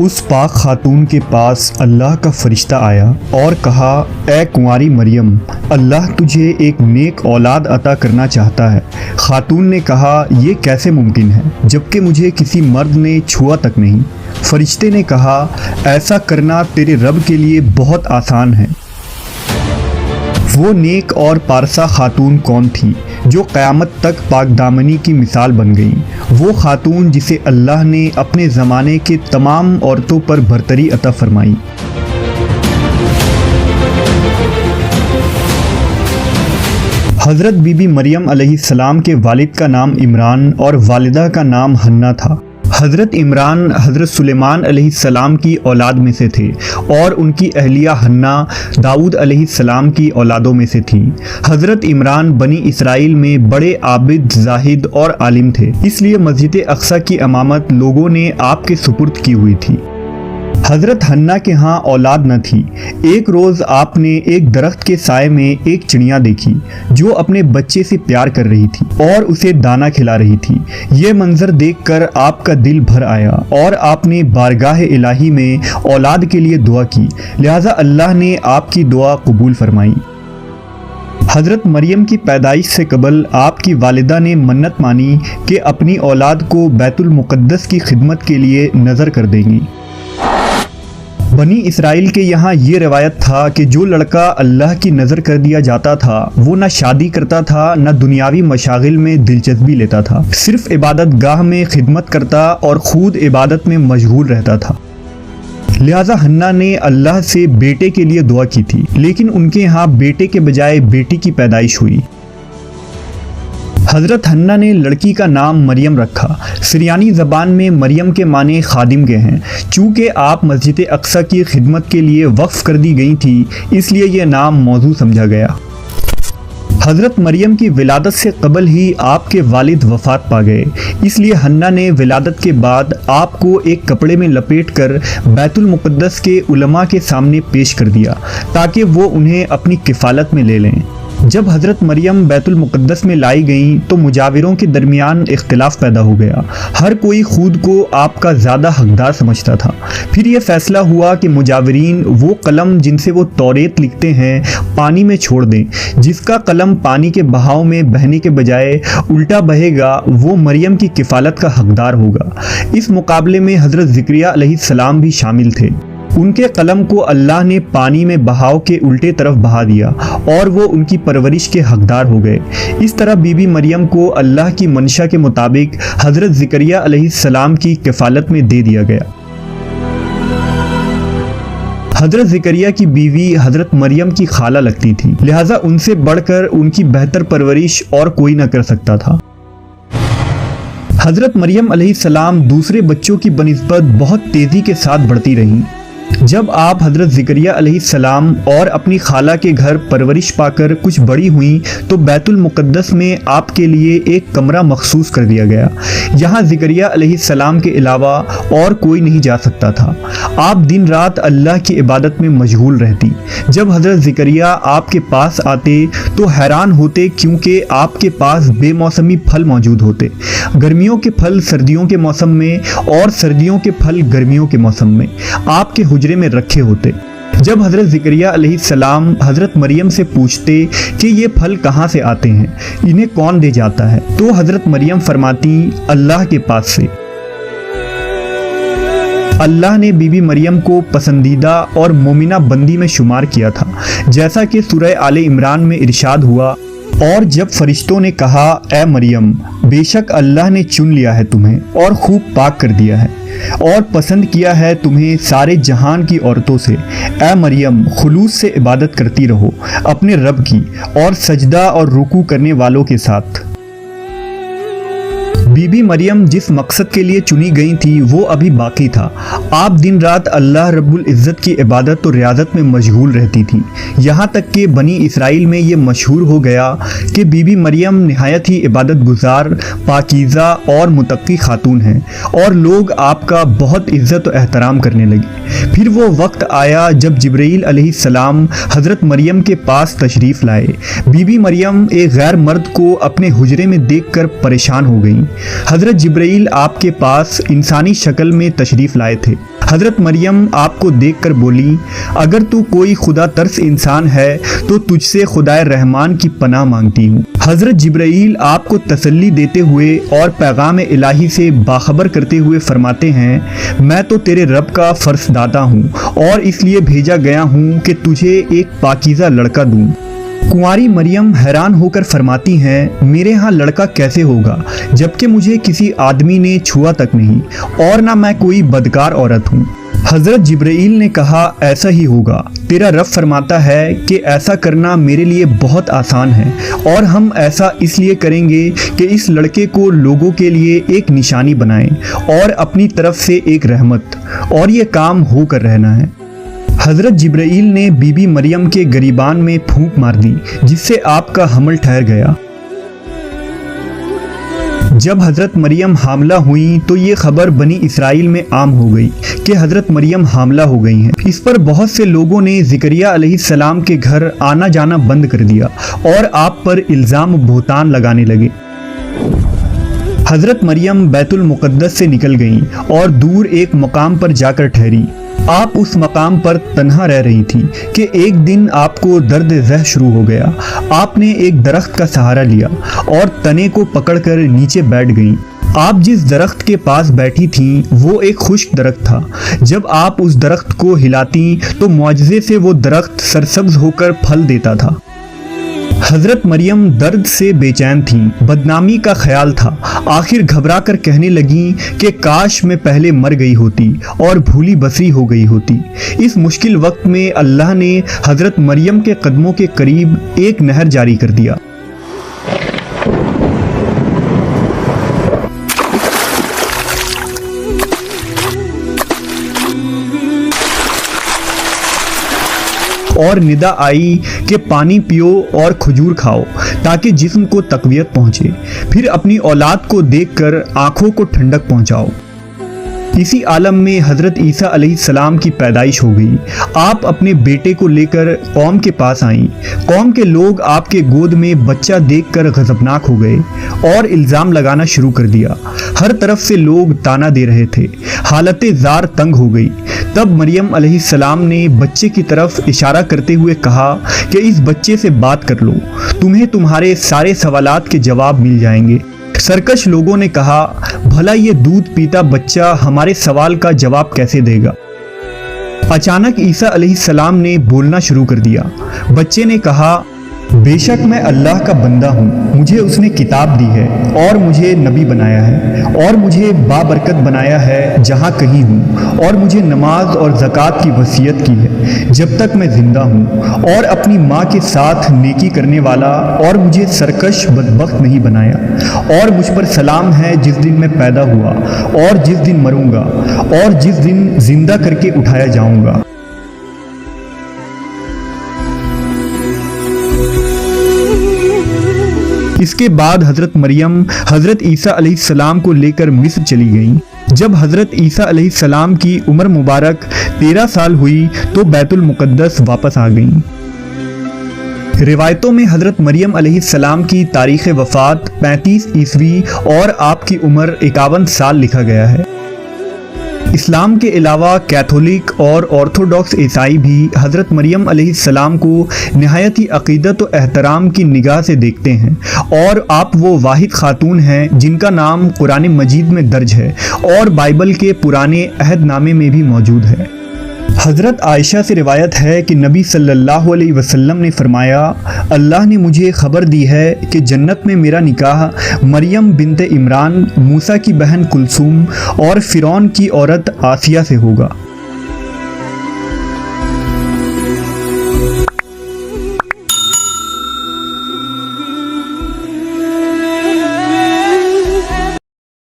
اس پاک خاتون کے پاس اللہ کا فرشتہ آیا اور کہا، اے کنواری مریم، اللہ تجھے ایک نیک اولاد عطا کرنا چاہتا ہے۔ خاتون نے کہا، یہ کیسے ممکن ہے جبکہ مجھے کسی مرد نے چھوا تک نہیں۔ فرشتے نے کہا، ایسا کرنا تیرے رب کے لیے بہت آسان ہے۔ وہ نیک اور پارسا خاتون کون تھی جو قیامت تک پاک دامنی کی مثال بن گئی؟ وہ خاتون جسے اللہ نے اپنے زمانے کے تمام عورتوں پر برتری عطا فرمائی۔ حضرت بی بی مریم علیہ السلام کے والد کا نام عمران اور والدہ کا نام حنہ تھا۔ حضرت عمران حضرت سلیمان علیہ السلام کی اولاد میں سے تھے اور ان کی اہلیہ حنہ داؤد علیہ السلام کی اولادوں میں سے تھیں۔ حضرت عمران بنی اسرائیل میں بڑے عابد، زاہد اور عالم تھے، اس لیے مسجد اقصی کی امامت لوگوں نے آپ کے سپرد کی ہوئی تھی۔ حضرت حنہ کے ہاں اولاد نہ تھی۔ ایک روز آپ نے ایک درخت کے سائے میں ایک چڑیا دیکھی جو اپنے بچے سے پیار کر رہی تھی اور اسے دانہ کھلا رہی تھی۔ یہ منظر دیکھ کر آپ کا دل بھر آیا اور آپ نے بارگاہ الہی میں اولاد کے لیے دعا کی، لہٰذا اللہ نے آپ کی دعا قبول فرمائی۔ حضرت مریم کی پیدائش سے قبل آپ کی والدہ نے منت مانی کہ اپنی اولاد کو بیت المقدس کی خدمت کے لیے نذر کر دیں گی۔ بنی اسرائیل کے یہاں یہ روایت تھا کہ جو لڑکا اللہ کی نظر کر دیا جاتا تھا وہ نہ شادی کرتا تھا نہ دنیاوی مشاغل میں دلچسپی لیتا تھا، صرف عبادت گاہ میں خدمت کرتا اور خود عبادت میں مشغول رہتا تھا۔ لہٰذا حنہ نے اللہ سے بیٹے کے لیے دعا کی تھی، لیکن ان کے ہاں بیٹے کے بجائے بیٹی کی پیدائش ہوئی۔ حضرت حنہ نے لڑکی کا نام مریم رکھا۔ سریانی زبان میں مریم کے معنی خادم کے ہیں۔ چونکہ آپ مسجد اقصی کی خدمت کے لیے وقف کر دی گئی تھی، اس لیے یہ نام موزوں سمجھا گیا۔ حضرت مریم کی ولادت سے قبل ہی آپ کے والد وفات پا گئے، اس لیے حنہ نے ولادت کے بعد آپ کو ایک کپڑے میں لپیٹ کر بیت المقدس کے علماء کے سامنے پیش کر دیا تاکہ وہ انہیں اپنی کفالت میں لے لیں۔ جب حضرت مریم بیت المقدس میں لائی گئیں تو مجاوروں کے درمیان اختلاف پیدا ہو گیا۔ ہر کوئی خود کو آپ کا زیادہ حقدار سمجھتا تھا۔ پھر یہ فیصلہ ہوا کہ مجاورین وہ قلم جن سے وہ توریت لکھتے ہیں پانی میں چھوڑ دیں۔ جس کا قلم پانی کے بہاؤ میں بہنے کے بجائے الٹا بہے گا وہ مریم کی کفالت کا حقدار ہوگا۔ اس مقابلے میں حضرت زکریا علیہ السلام بھی شامل تھے۔ ان کے قلم کو اللہ نے پانی میں بہاؤ کے الٹے طرف بہا دیا اور وہ ان کی پرورش کے حقدار ہو گئے۔ اس طرح بی بی مریم کو اللہ کی منشا کے مطابق حضرت زکریا علیہ السلام کی کفالت میں دے دیا گیا۔ حضرت زکریا کی بیوی حضرت مریم کی خالہ لگتی تھی، لہٰذا ان سے بڑھ کر ان کی بہتر پرورش اور کوئی نہ کر سکتا تھا۔ حضرت مریم علیہ السلام دوسرے بچوں کی بنسبت بہت تیزی کے ساتھ بڑھتی رہیں۔ جب آپ حضرت زکریا علیہ السلام اور اپنی خالہ کے گھر پرورش پا کر کچھ بڑی ہوئیں تو بیت المقدس میں آپ کے لیے ایک کمرہ مخصوص کر دیا گیا۔ یہاں زکریا علیہ السلام کے علاوہ اور کوئی نہیں جا سکتا تھا۔ آپ دن رات اللہ کی عبادت میں مشغول رہتی۔ جب حضرت زکریا آپ کے پاس آتے تو حیران ہوتے کیونکہ آپ کے پاس بے موسمی پھل موجود ہوتے، گرمیوں کے پھل سردیوں کے موسم میں اور سردیوں کے پھل گرمیوں کے موسم میں آپ کے حجرے میں رکھے ہوتے۔ جب حضرت زکریا علیہ السلام حضرت مریم سے پوچھتے کہ یہ پھل کہاں سے آتے ہیں، انہیں کون دے جاتا ہے، تو حضرت مریم فرماتی، اللہ کے پاس سے۔ اللہ نے بی بی مریم کو پسندیدہ اور مومنہ بندی میں شمار کیا تھا، جیسا کہ سورہ آل عمران میں ارشاد ہوا، اور جب فرشتوں نے کہا، اے مریم، بے شک اللہ نے چن لیا ہے تمہیں اور خوب پاک کر دیا ہے اور پسند کیا ہے تمہیں سارے جہان کی عورتوں سے، اے مریم خلوص سے عبادت کرتی رہو اپنے رب کی اور سجدہ اور رکوع کرنے والوں کے ساتھ۔ بی بی مریم جس مقصد کے لیے چنی گئی تھی وہ ابھی باقی تھا۔ آپ دن رات اللہ رب العزت کی عبادت اور ریاضت میں مشغول رہتی تھیں، یہاں تک کہ بنی اسرائیل میں یہ مشہور ہو گیا کہ بی بی مریم نہایت ہی عبادت گزار، پاکیزہ اور متقی خاتون ہیں، اور لوگ آپ کا بہت عزت و احترام کرنے لگے۔ پھر وہ وقت آیا جب جبرائیل علیہ السلام حضرت مریم کے پاس تشریف لائے۔ بی بی مریم ایک غیر مرد کو اپنے حجرے میں دیکھ کر پریشان ہو گئیں۔ حضرت جبرائیل آپ کے پاس انسانی شکل میں تشریف لائے تھے۔ حضرت مریم آپ کو دیکھ کر بولی، اگر تو کوئی خدا ترس انسان ہے تو تجھ سے خدائے رحمان کی پناہ مانگتی ہوں۔ حضرت جبرائیل آپ کو تسلی دیتے ہوئے اور پیغام الہی سے باخبر کرتے ہوئے فرماتے ہیں، میں تو تیرے رب کا فرس داتا ہوں اور اس لیے بھیجا گیا ہوں کہ تجھے ایک پاکیزہ لڑکا دوں۔ کنواری مریم حیران ہو کر فرماتی ہیں، میرے ہاں لڑکا کیسے ہوگا جبکہ مجھے کسی آدمی نے چھوا تک نہیں اور نہ میں کوئی بدکار عورت ہوں۔ حضرت جبرائیل نے کہا، ایسا ہی ہوگا، تیرا رب فرماتا ہے کہ ایسا کرنا میرے لیے بہت آسان ہے اور ہم ایسا اس لیے کریں گے کہ اس لڑکے کو لوگوں کے لیے ایک نشانی بنائیں اور اپنی طرف سے ایک رحمت، اور یہ کام ہو کر رہنا ہے۔ حضرت جبرائیل نے بی بی مریم کے گریبان میں پھونک مار دی جس سے آپ کا حمل ٹھہر گیا۔ جب حضرت مریم حاملہ ہوئیں تو یہ خبر بنی اسرائیل میں عام ہو گئی کہ حضرت مریم حاملہ ہو گئی ہیں۔ اس پر بہت سے لوگوں نے زکریا علیہ السلام کے گھر آنا جانا بند کر دیا اور آپ پر الزام و بہتان لگانے لگے۔ حضرت مریم بیت المقدس سے نکل گئیں اور دور ایک مقام پر جا کر ٹھہری۔ آپ اس مقام پر تنہا رہ رہی تھی کہ ایک دن آپ کو درد ذہ شروع ہو گیا۔ آپ نے ایک درخت کا سہارا لیا اور تنے کو پکڑ کر نیچے بیٹھ گئیں۔ آپ جس درخت کے پاس بیٹھی تھیں وہ ایک خشک درخت تھا۔ جب آپ اس درخت کو ہلاتیں تو معجزے سے وہ درخت سرسبز ہو کر پھل دیتا تھا۔ حضرت مریم درد سے بے چین تھیں، بدنامی کا خیال تھا۔ آخر گھبرا کر کہنے لگیں کہ کاش میں پہلے مر گئی ہوتی اور بھولی بسری ہو گئی ہوتی۔ اس مشکل وقت میں اللہ نے حضرت مریم کے قدموں کے قریب ایک نہر جاری کر دیا۔ اور ندا آئی کہ پانی پیو اور کھجور کھاؤ تاکہ جسم کو تقویت پہنچے، پھر اپنی اولاد کو دیکھ کر آنکھوں کو ٹھنڈک پہنچاؤ۔ اسی عالم میں حضرت عیسیٰ علیہ السلام کی پیدائش ہو گئی۔ آپ اپنے بیٹے کو لے کر قوم کے پاس آئیں۔ قوم کے لوگ آپ کے گود میں بچہ دیکھ کر غضبناک ہو گئے اور الزام لگانا شروع کر دیا۔ ہر طرف سے لوگ تانا دے رہے تھے۔ حالت زار تنگ ہو گئی۔ تب مریم علیہ السلام نے بچے کی طرف اشارہ کرتے ہوئے کہا کہ اس بچے سے بات کر لو، تمہیں تمہارے سارے سوالات کے جواب مل جائیں گے۔ سرکش لوگوں نے کہا، بھلا یہ دودھ پیتا بچہ ہمارے سوال کا جواب کیسے دے گا؟ اچانک عیسیٰ علیہ السلام نے بولنا شروع کر دیا۔ بچے نے کہا، بے شک میں اللہ کا بندہ ہوں، مجھے اس نے کتاب دی ہے اور مجھے نبی بنایا ہے اور مجھے بابرکت بنایا ہے جہاں کہیں ہوں، اور مجھے نماز اور زکوٰۃ کی وصیت کی ہے جب تک میں زندہ ہوں، اور اپنی ماں کے ساتھ نیکی کرنے والا، اور مجھے سرکش بدبخت نہیں بنایا، اور مجھ پر سلام ہے جس دن میں پیدا ہوا اور جس دن مروں گا اور جس دن زندہ کر کے اٹھایا جاؤں گا۔ اس کے بعد حضرت مریم حضرت عیسیٰ علیہ السلام کو لے کر مصر چلی گئیں۔ جب حضرت عیسیٰ علیہ السلام کی عمر مبارک 13 سال ہوئی تو بیت المقدس واپس آ گئیں۔ روایتوں میں حضرت مریم علیہ السلام کی تاریخ وفات 35 عیسوی اور آپ کی عمر 51 سال لکھا گیا ہے۔ اسلام کے علاوہ کیتھولک اور آرتھوڈاکس عیسائی بھی حضرت مریم علیہ السلام کو نہایت ہی عقیدت و احترام کی نگاہ سے دیکھتے ہیں، اور آپ وہ واحد خاتون ہیں جن کا نام قرآن مجید میں درج ہے اور بائبل کے پرانے عہد نامے میں بھی موجود ہے۔ حضرت عائشہ سے روایت ہے کہ نبی صلی اللہ علیہ وسلم نے فرمایا، اللہ نے مجھے خبر دی ہے کہ جنت میں میرا نکاح مریم بنت عمران، موسیٰ کی بہن کلثوم اور فرعون کی عورت آسیہ سے ہوگا۔